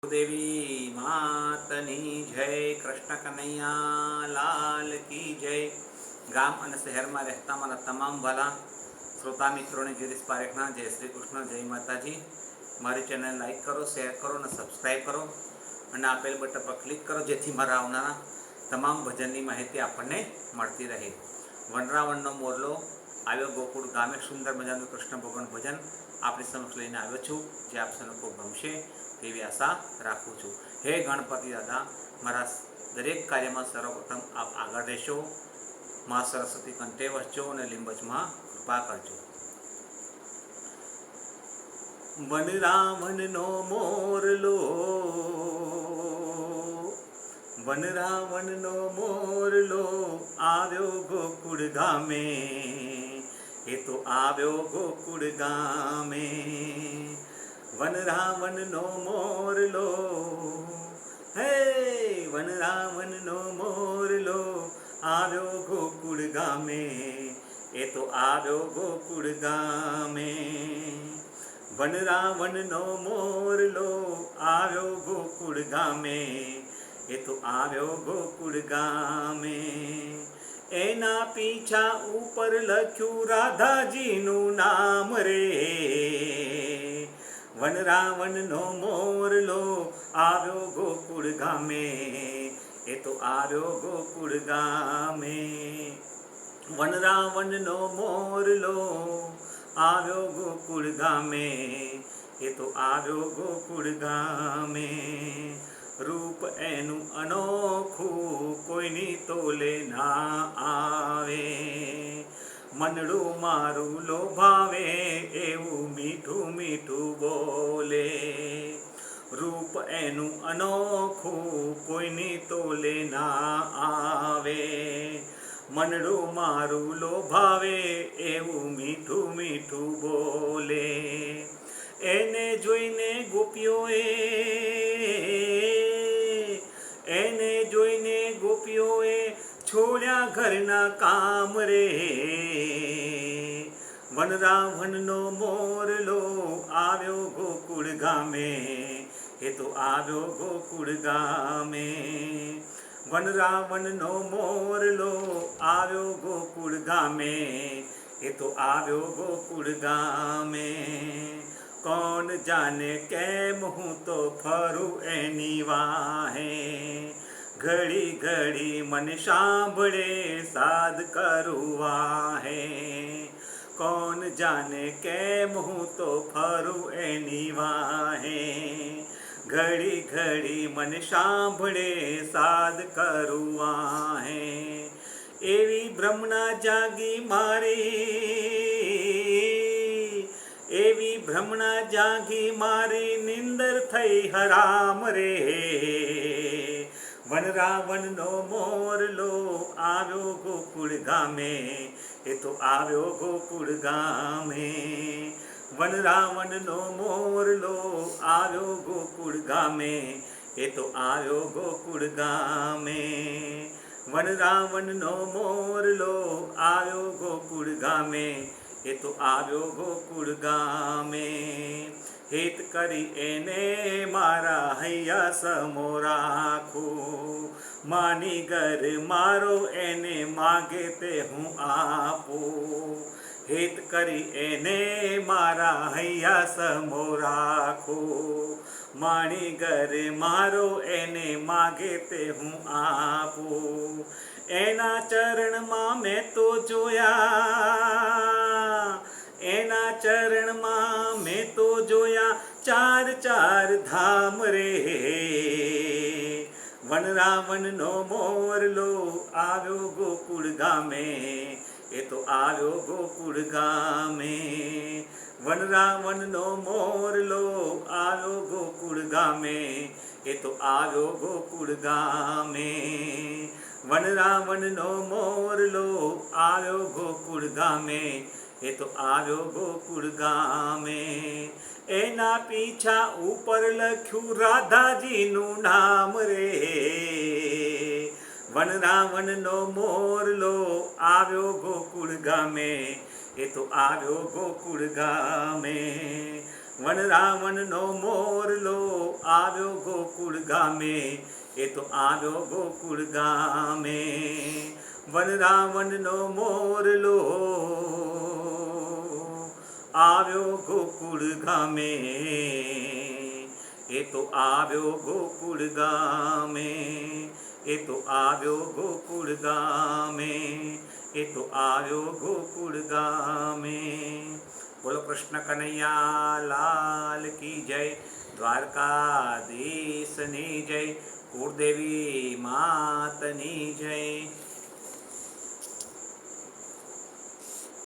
देवी मातनी जय, कृष्ण कन्हैया लाल की जय। गाम અને શહેરમાં રહેતા મારા તમામ ભલા શ્રોતા મિત્રોને ગિરીશ પારેખના જય શ્રી કૃષ્ણ, જય માતાજી। મારી ચેનલ લાઈક કરો, શેર કરો અને સબસ્ક્રાઈબ કરો અને આપેલ બટન પર ક્લિક કરો, જેથી મારા આવનારા તમામ ભજનની માહિતી આપણને મળતી રહે। વનરાવણનો મોરલો આવ્યો ગોકુળ ગામે, સુંદર મજાનું કૃષ્ણ ભગવાન ભજન આપણી સમક્ષ લઈને આવ્યો છું, જે આપ સૌને ખૂબ ગમશે તેવી આશા રાખું છું। હે ગણપતિ દાદા, મારા દરેક કાર્યમાં સર્વપ્રથમ આપ આગળ રહેશો, મા સરસ્વતી કંઠે વસજો અને લીંબચમાં કૃપા કરજો। વનરાવણનો મોરલો, વનરાવણનો મોરલો આવ્યો ગોકુળ ગામે, એ તો આવ્યો ગોકુળ ગામે। વનરાવણનો મોરલો, હે વનરાવણનો મોરલો આવ્યો ગોકુળ ગામે, એ તો આવ્યો ગોકુળ ગામે। વનરાવણનો મોરલો આવ્યો ગોકુળ ગામે, એ તો આવ્યો ગોકુળ ગામે। એના પીછા ઉપર લખ્યું રાધાજીનું નામ રે। વનરાવણનો મોરલો આવ્યો ગોકુળ ગામે, એ તો આવ્યો ગોકુળ ગામે। વનરાવણનો મોરલો આવ્યો ગોકુળ ગામે, એ તો આવ્યો ગોકુળ ગામે। રૂપ એનું અનોખું કોઈની તોલે ના આવે, મનડું મારું લોભાવે એવું મીઠું મીઠું બોલે। રૂપ એનું અનોખું કોઈની તોલે ના આવે, મનડું મારું લોભાવે એવું મીઠું મીઠું બોલે। એને જોઈને ગોપીઓએ, એને જોઈને ગોપીઓએ છોડ્યા ઘરના કામ રે। વનરાવણનો મોરલો આવ્યો ગોકુળ ગામે, એ તો આવ્યો ગોકુળ ગામે। વનરાવણનો મોરલો આવ્યો ગોકુળ ગામે, એ તો આવ્યો ગોકુળ ગામે। કોણ જાને કેમ હું તો ફરું એની વાહે, ઘડી ઘડી મને સાંભળે સાદ કરું વાહે। કોણ જાને કેમ હું તો ફરું એની વાહે, ઘડી ઘડી મને સાંભળે સાદ કરું વાહે। એવી ભ્રમણા જાગી મારી, એવી ભ્રમણા જાગી મારી, નિંદર થઈ હરામ રે। વનરાવણનો મોરલો આવ્યો ગોકુળ ગામે, એ તો આવ્યો ગોકુળ ગામે। વનરાવણનો મોરલો આવ્યો ગોકુળ ગામે, એ તો આવ્યો ગોકુળ ગામે। વનરાવણનો મોરલો આવ્યો ગોકુળ ગામે, એ તો આવ્યો ગોકુળ ગામે। હિત કરી એને મારા હૈયા સમો રાખું, માની ઘર મારો એને માગે તે હું આપું। હિત કરી એને મારા હૈયા સમો રાખું, માણી ઘર મારો એને માગે તે હું આપું। એના ચરણમાં મેં તો જોયા, એના ચરણમાં મેં તો જોયા ચાર ચાર ધામ રે। વનરાવણનો મોરલો આવ્યો ગોકુળ ગામે, એ તો આવ્યો ગોકુળ ગામે। વનરાવણનો મોરલો આવ્યો ગોકુળ ગામે, એ તો આવ્યો ગોકુળ ગામે। વનરાવણનો મોરલો આવ્યો ગોકુળ ગામે, એ તો આવ્યો ગોકુળ ગામે। એના પીછા ઉપર લખ્યું રાધાજીનું નામ રે। વનરાવણનો મોરલો આવ્યો ગોકુળ ગામે, એ તો આવ્યો ગોકુળ ગામે। વન રાવણનો મોરલો આવ્યો ગોકુળ ગામે, એ તો આવ્યો ગોકુળ ગામે. વન રાવણનો મોરલો આવ્યો ગોકુળ ગામે, એ તો આવ્યો ગોકુળ ગામે, એ તો આવ્યો ગોકુળ ગામે, એ તો આવ્યો ગોકુળ ગામે. બોલો કૃષ્ણ કનૈયા લાલ કી જય, દ્વારકાધીશની જય, કુળદેવી માતની જય.